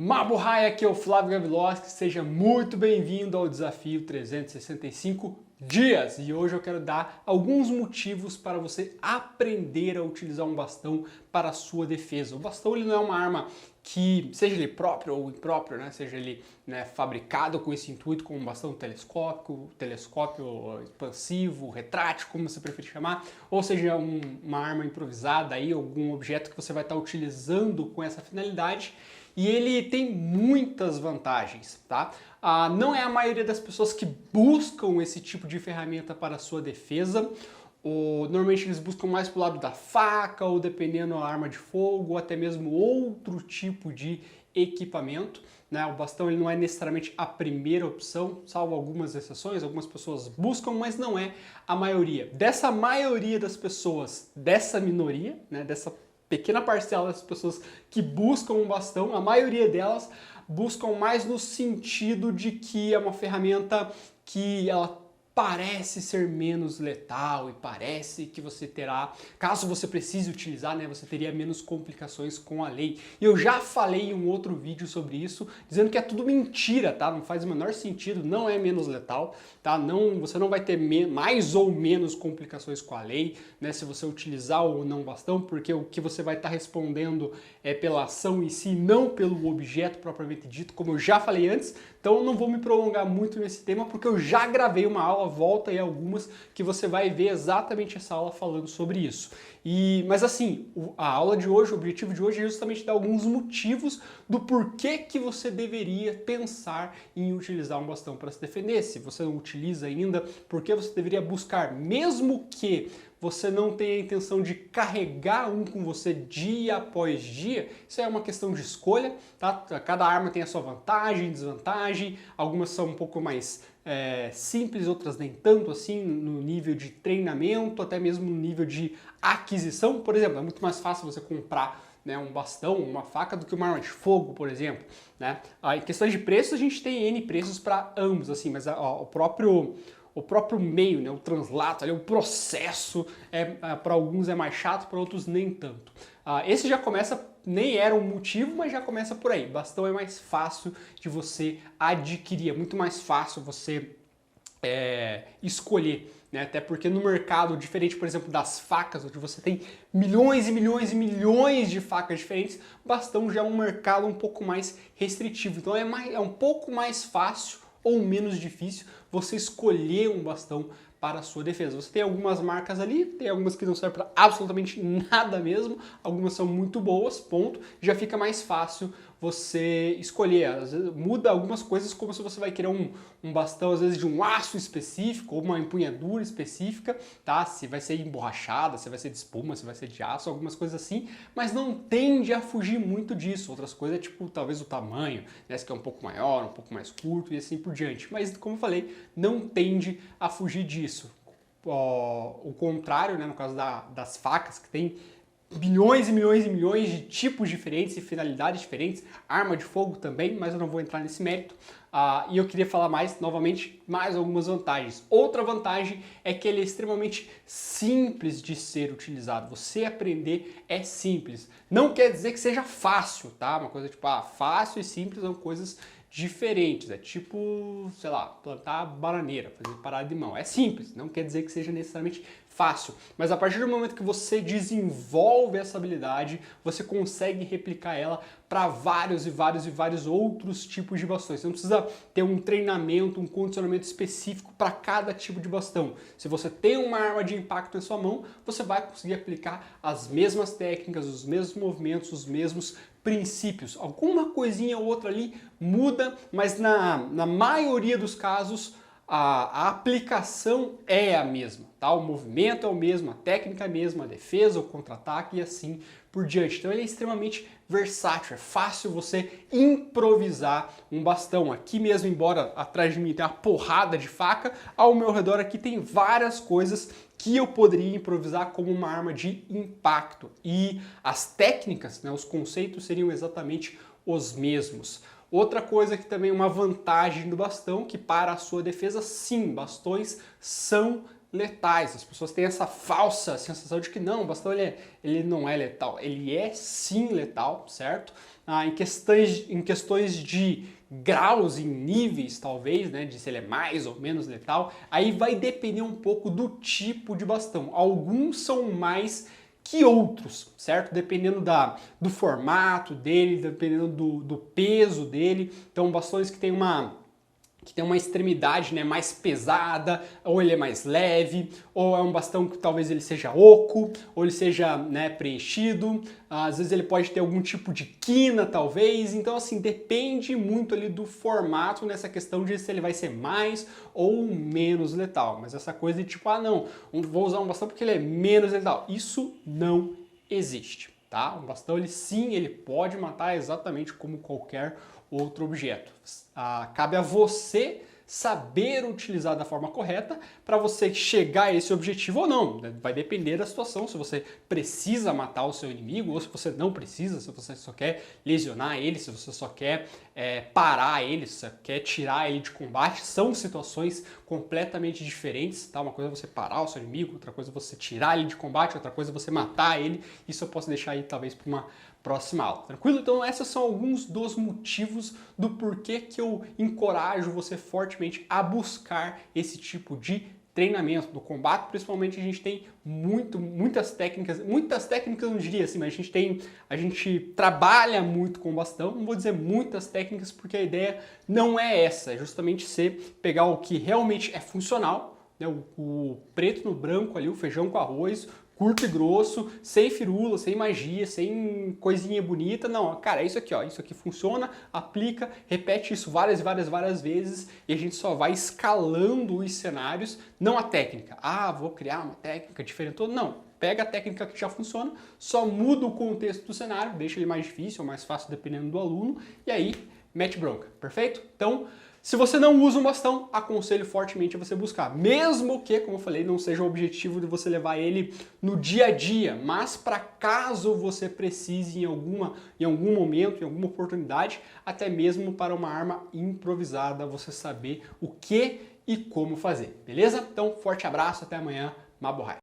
Mabuhay, aqui é o Flávio Gaviloski, seja muito bem-vindo ao Desafio 365 Dias. E hoje eu quero dar alguns motivos para você aprender a utilizar um bastão para a sua defesa. O bastão ele não é uma arma que, seja ele próprio ou impróprio, né, seja ele fabricado com esse intuito, como um bastão telescópio expansivo, retrátil, como você preferir chamar, ou seja uma arma improvisada, aí, algum objeto que você vai estar utilizando com essa finalidade. E ele tem muitas vantagens, tá? Não é a maioria das pessoas que buscam esse tipo de ferramenta para a sua defesa. Normalmente eles buscam mais pro lado da faca, ou dependendo da arma de fogo, ou até mesmo outro tipo de equipamento. Né? O bastão ele não é necessariamente a primeira opção, salvo algumas exceções, algumas pessoas buscam, mas não é a maioria. Dessa maioria das pessoas, dessa minoria, né, dessa pequena parcela das pessoas que buscam um bastão, a maioria delas buscam mais no sentido de que é uma ferramenta que ela parece ser menos letal e parece que você terá, caso você precise utilizar, né, você teria menos complicações com a lei. E eu já falei em um outro vídeo sobre isso, dizendo que é tudo mentira, tá? Não faz o menor sentido, não é menos letal, tá? Você não vai ter mais ou menos complicações com a lei, né, se você utilizar ou não bastão, porque o que você vai estar respondendo é pela ação em si, não pelo objeto propriamente dito, como eu já falei antes. Então eu não vou me prolongar muito nesse tema, porque eu já gravei uma aula, volta aí algumas, que você vai ver exatamente essa aula falando sobre isso. Mas assim, a aula de hoje, o objetivo de hoje é justamente dar alguns motivos do porquê que você deveria pensar em utilizar um bastão para se defender. Se você não utiliza ainda, por que você deveria buscar, mesmo que você não tenha a intenção de carregar um com você dia após dia, isso é uma questão de escolha, tá? Cada arma tem a sua vantagem e desvantagem, algumas são um pouco mais simples, outras nem tanto assim, no nível de treinamento, até mesmo no nível de aquisição. Por exemplo, é muito mais fácil você comprar, né, um bastão, uma faca, do que uma arma de fogo, por exemplo. Né? Em questões de preços, a gente tem N preços para ambos, assim, mas o próprio meio, né, o translato, ali, o processo, para alguns é mais chato, para outros nem tanto. Esse já começa, nem era um motivo, mas já começa por aí. Bastão é mais fácil de você adquirir, é muito mais fácil você escolher. Né? Até porque no mercado, diferente, por exemplo, das facas, onde você tem milhões e milhões e milhões de facas diferentes, bastão já é um mercado um pouco mais restritivo. Então é um pouco mais fácil ou menos difícil você escolher um bastão para a sua defesa. Você tem algumas marcas ali, tem algumas que não servem para absolutamente nada mesmo, algumas são muito boas, ponto. Já fica mais fácil você escolher. Às vezes muda algumas coisas, como se você vai querer um bastão, às vezes, de um aço específico, ou uma empunhadura específica, tá? Se vai ser emborrachada, se vai ser de espuma, se vai ser de aço, algumas coisas assim, mas não tende a fugir muito disso. Outras coisas, tipo, talvez o tamanho, né? Que é um pouco maior, um pouco mais curto e assim por diante. Mas, como eu falei, não tende a fugir disso. O contrário, né, no caso das facas, que tem bilhões e milhões e milhões de tipos diferentes e finalidades diferentes, arma de fogo também, mas eu não vou entrar nesse mérito. E eu queria falar novamente, mais algumas vantagens. Outra vantagem é que ele é extremamente simples de ser utilizado. Você aprender é simples. Não quer dizer que seja fácil, tá? Uma coisa tipo, fácil e simples são coisas diferentes, é tipo, sei lá, plantar bananeira, fazer parada de mão. É simples, não quer dizer que seja necessariamente fácil, mas a partir do momento que você desenvolve essa habilidade, você consegue replicar ela para vários e vários e vários outros tipos de bastões. Você não precisa ter um treinamento, um condicionamento específico para cada tipo de bastão. Se você tem uma arma de impacto em sua mão, você vai conseguir aplicar as mesmas técnicas, os mesmos movimentos, os mesmos princípios. Alguma coisinha ou outra ali muda, mas na maioria dos casos a aplicação é a mesma, tá? O movimento é o mesmo, a técnica é a mesma, a defesa, o contra-ataque e assim por diante. Então ele é extremamente versátil, é fácil você improvisar um bastão. Aqui mesmo, embora atrás de mim tenha uma porrada de faca, ao meu redor aqui tem várias coisas que eu poderia improvisar como uma arma de impacto. E as técnicas, né, os conceitos seriam exatamente os mesmos. Outra coisa que também é uma vantagem do bastão, que para a sua defesa, sim, bastões são letais. As pessoas têm essa falsa sensação de que não, o bastão ele não é letal. Ele é sim letal, certo? Em questões de graus, em níveis talvez, né, de se ele é mais ou menos letal, aí vai depender um pouco do tipo de bastão. Alguns são mais que outros, certo? Dependendo do formato dele, dependendo do peso dele. Então, bastões que tem uma extremidade, né, mais pesada, ou ele é mais leve, ou é um bastão que talvez ele seja oco, ou ele seja, né, preenchido, às vezes ele pode ter algum tipo de quina, talvez, então assim, depende muito ali do formato nessa questão de se ele vai ser mais ou menos letal, mas essa coisa de tipo, não, vou usar um bastão porque ele é menos letal, isso não existe, tá? Um bastão, ele pode matar exatamente como qualquer outro objeto. Cabe a você saber utilizar da forma correta para você chegar a esse objetivo ou não. Vai depender da situação, se você precisa matar o seu inimigo ou se você não precisa, se você só quer lesionar ele, se você só quer parar ele, se você quer tirar ele de combate. São situações completamente diferentes, tá? Uma coisa é você parar o seu inimigo, outra coisa é você tirar ele de combate, outra coisa é você matar ele. Isso eu posso deixar aí talvez para uma próxima aula, tranquilo? Então esses são alguns dos motivos do porquê que eu encorajo você fortemente a buscar esse tipo de treinamento do combate. Principalmente a gente tem muitas técnicas eu não diria assim, mas a gente trabalha muito com bastão. Não vou dizer muitas técnicas porque a ideia não é essa, é justamente você pegar o que realmente é funcional, né, o preto no branco ali, o feijão com arroz, curto e grosso, sem firula, sem magia, sem coisinha bonita. Não, cara, é isso aqui, ó. Isso aqui funciona, aplica, repete isso várias vezes e a gente só vai escalando os cenários, não a técnica. Vou criar uma técnica diferente. Não, pega a técnica que já funciona, só muda o contexto do cenário, deixa ele mais difícil ou mais fácil dependendo do aluno e aí mete bronca, perfeito? Então, se você não usa um bastão, aconselho fortemente a você buscar. Mesmo que, como eu falei, não seja o objetivo de você levar ele no dia a dia, mas para caso você precise em algum momento, em alguma oportunidade, até mesmo para uma arma improvisada, você saber o que e como fazer, beleza? Então, forte abraço, até amanhã, Mabuhay!